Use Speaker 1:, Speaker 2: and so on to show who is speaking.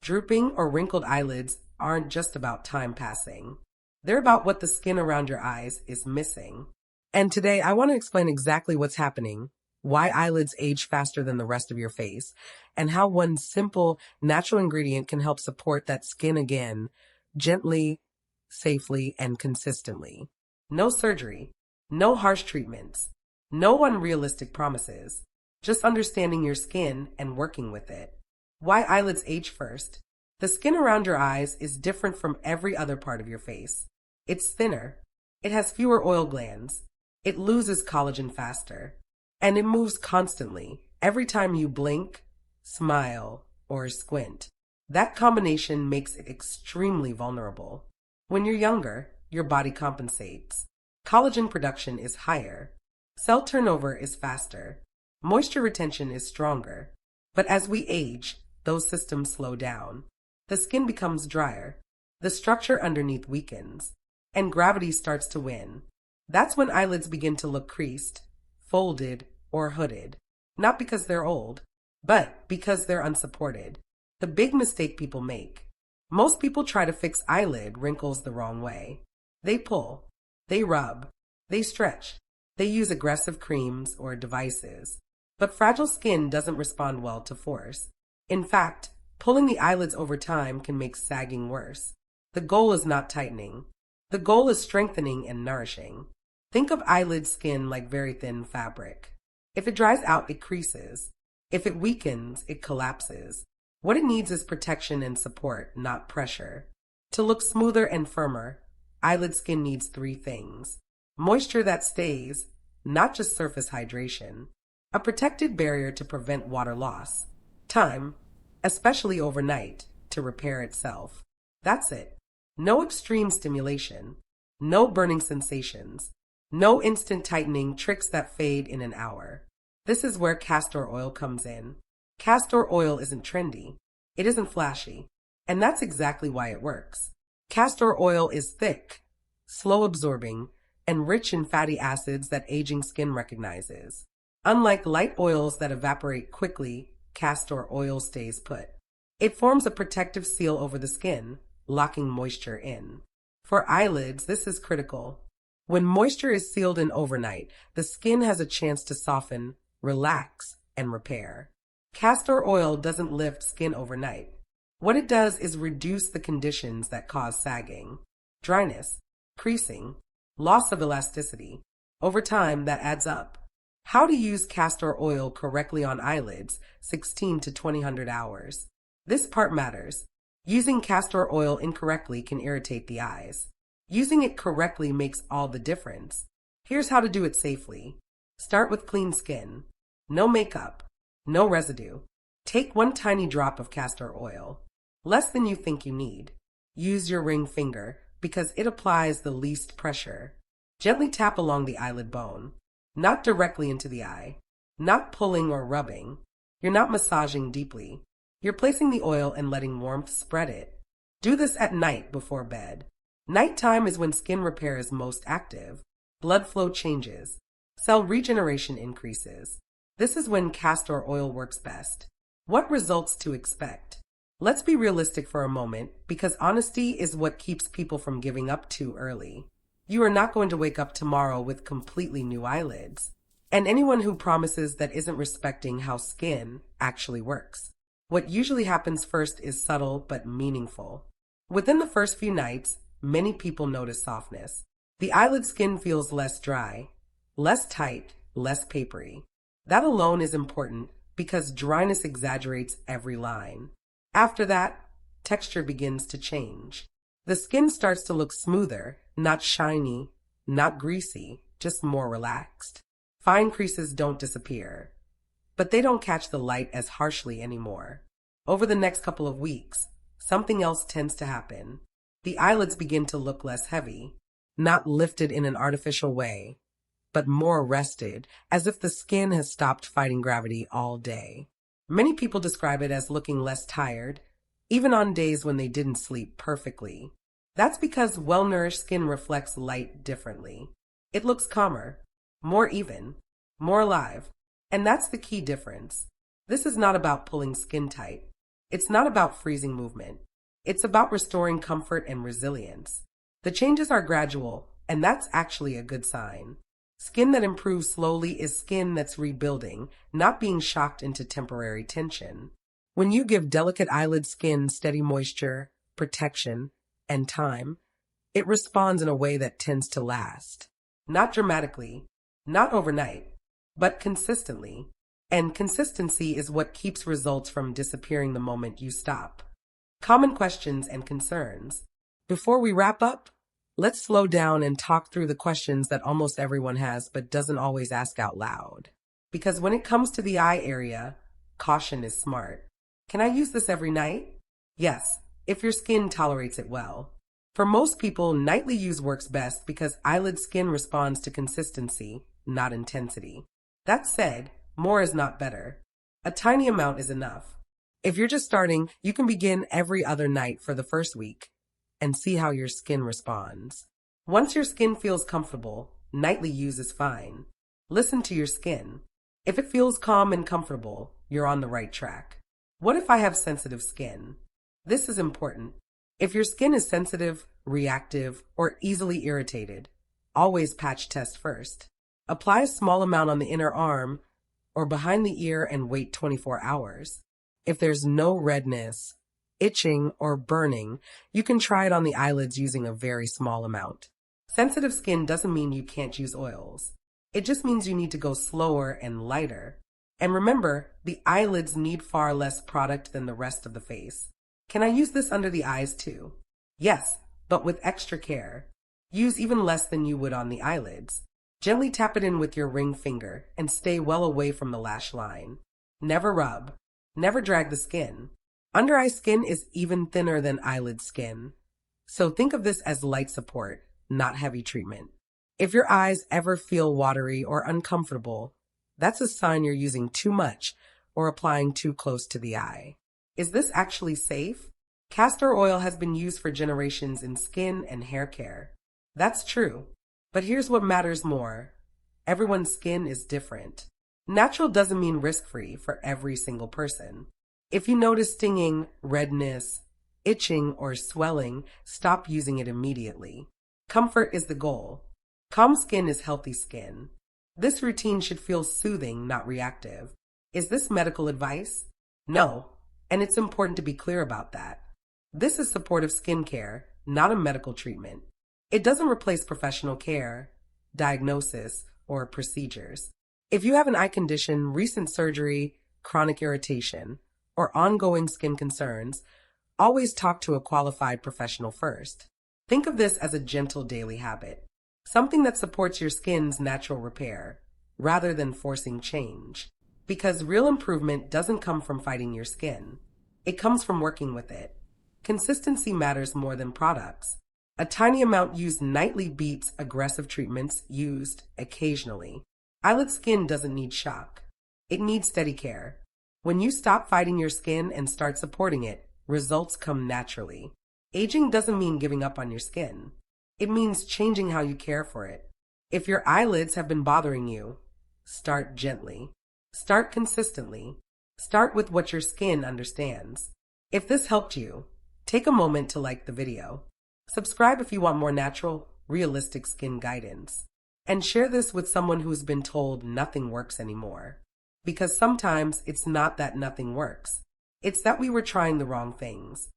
Speaker 1: Drooping or wrinkled eyelids aren't just about time passing. They're about what the skin around your eyes is missing. And today I want to explain exactly what's happening, why eyelids age faster than the rest of your face, and how one simple, natural ingredient can help support that skin again, gently, safely, and consistently. No surgery, no harsh treatments, no unrealistic promises, just understanding your skin and working with it. Why eyelids age first? The skin around your eyes is different from every other part of your face. It's thinner. It has fewer oil glands. It loses collagen faster. And it moves constantly, every time you blink, smile, or squint. That combination makes it extremely vulnerable. When you're younger, your body compensates. Collagen production is higher. Cell turnover is faster. Moisture retention is stronger. But as we age, those systems slow down. The skin becomes drier. The structure underneath weakens. And gravity starts to win. That's when eyelids begin to look creased, folded, or hooded. Not because they're old, but because they're unsupported. The big mistake people make. Most people try to fix eyelid wrinkles the wrong way. They pull. They rub. They stretch. They use aggressive creams or devices. But fragile skin doesn't respond well to force. In fact, pulling the eyelids over time can make sagging worse. The goal is not tightening. The goal is strengthening and nourishing. Think of eyelid skin like very thin fabric. If it dries out, it creases. If it weakens, it collapses. What it needs is protection and support, not pressure. To look smoother and firmer, eyelid skin needs three things. Moisture that stays, not just surface hydration. A protected barrier to prevent water loss. Time, especially overnight, to repair itself. That's it. No extreme stimulation. No burning sensations. No instant tightening tricks that fade in an hour. This is where castor oil comes in. Castor oil isn't trendy. It isn't flashy. And that's exactly why it works. Castor oil is thick, slow absorbing, and rich in fatty acids that aging skin recognizes. Unlike light oils that evaporate quickly, castor oil stays put. It forms a protective seal over the skin, locking moisture in. For eyelids, this is critical. When moisture is sealed in overnight, the skin has a chance to soften, relax, and repair. Castor oil doesn't lift skin overnight. What it does is reduce the conditions that cause sagging, dryness, creasing, loss of elasticity. Over time, that adds up. How to use castor oil correctly on eyelids, 16 to 2000 hours. This part matters. Using castor oil incorrectly can irritate the eyes. Using it correctly makes all the difference. Here's how to do it safely. Start with clean skin. No makeup. No residue. Take one tiny drop of castor oil. Less than you think you need. Use your ring finger because it applies the least pressure. Gently tap along the eyelid bone. Not directly into the eye. Not pulling or rubbing. You're not massaging deeply. You're placing the oil and letting warmth spread it. Do this at night before bed. Nighttime is when skin repair is most active. Blood flow changes. Cell regeneration increases. This is when castor oil works best. What results to expect? Let's be realistic for a moment, because honesty is what keeps people from giving up too early. You are not going to wake up tomorrow with completely new eyelids. And anyone who promises that isn't respecting how skin actually works. What usually happens first is subtle but meaningful. Within the first few nights, many people notice softness. The eyelid skin feels less dry, less tight, less papery. That alone is important because dryness exaggerates every line. After that, texture begins to change. The skin starts to look smoother, not shiny, not greasy, just more relaxed. Fine creases don't disappear, but they don't catch the light as harshly anymore. Over the next couple of weeks, something else tends to happen. The eyelids begin to look less heavy, not lifted in an artificial way, but more rested, as if the skin has stopped fighting gravity all day. Many people describe it as looking less tired, even on days when they didn't sleep perfectly. That's because well-nourished skin reflects light differently. It looks calmer, more even, more alive, and that's the key difference. This is not about pulling skin tight. It's not about freezing movement. It's about restoring comfort and resilience. The changes are gradual, and that's actually a good sign. Skin that improves slowly is skin that's rebuilding, not being shocked into temporary tension. When you give delicate eyelid skin steady moisture, protection, and time, it responds in a way that tends to last. Not dramatically, not overnight, but consistently. And consistency is what keeps results from disappearing the moment you stop. Common questions and concerns. Before we wrap up, let's slow down and talk through the questions that almost everyone has but doesn't always ask out loud. Because when it comes to the eye area, caution is smart. Can I use this every night? Yes, if your skin tolerates it well. For most people, nightly use works best because eyelid skin responds to consistency, not intensity. That said, more is not better. A tiny amount is enough. If you're just starting, you can begin every other night for the first week and see how your skin responds. Once your skin feels comfortable, nightly use is fine. Listen to your skin. If it feels calm and comfortable, you're on the right track. What if I have sensitive skin? This is important. If your skin is sensitive, reactive, or easily irritated, always patch test first. Apply a small amount on the inner arm or behind the ear and wait 24 hours. If there's no redness, itching, or burning, you can try it on the eyelids using a very small amount. Sensitive skin doesn't mean you can't use oils. It just means you need to go slower and lighter. And remember, the eyelids need far less product than the rest of the face. Can I use this under the eyes too? Yes, but with extra care. Use even less than you would on the eyelids. Gently tap it in with your ring finger and stay well away from the lash line. Never rub. Never drag the skin. Under eye skin is even thinner than eyelid skin. So think of this as light support, not heavy treatment. If your eyes ever feel watery or uncomfortable, that's a sign you're using too much or applying too close to the eye. Is this actually safe? Castor oil has been used for generations in skin and hair care. That's true. But here's what matters more. Everyone's skin is different. Natural doesn't mean risk-free for every single person. If you notice stinging, redness, itching, or swelling, stop using it immediately. Comfort is the goal. Calm skin is healthy skin. This routine should feel soothing, not reactive. Is this medical advice? No, and it's important to be clear about that. This is supportive skincare, not a medical treatment. It doesn't replace professional care, diagnosis, or procedures. If you have an eye condition, recent surgery, chronic irritation, or ongoing skin concerns, always talk to a qualified professional first. Think of this as a gentle daily habit. Something that supports your skin's natural repair, rather than forcing change. Because real improvement doesn't come from fighting your skin. It comes from working with it. Consistency matters more than products. A tiny amount used nightly beats aggressive treatments used occasionally. Eyelid skin doesn't need shock. It needs steady care. When you stop fighting your skin and start supporting it, results come naturally. Aging doesn't mean giving up on your skin. It means changing how you care for it. If your eyelids have been bothering you, start gently. Start consistently. Start with what your skin understands. If this helped you, take a moment to like the video. Subscribe if you want more natural, realistic skin guidance. And share this with someone who's been told nothing works anymore. Because sometimes it's not that nothing works. It's that we were trying the wrong things.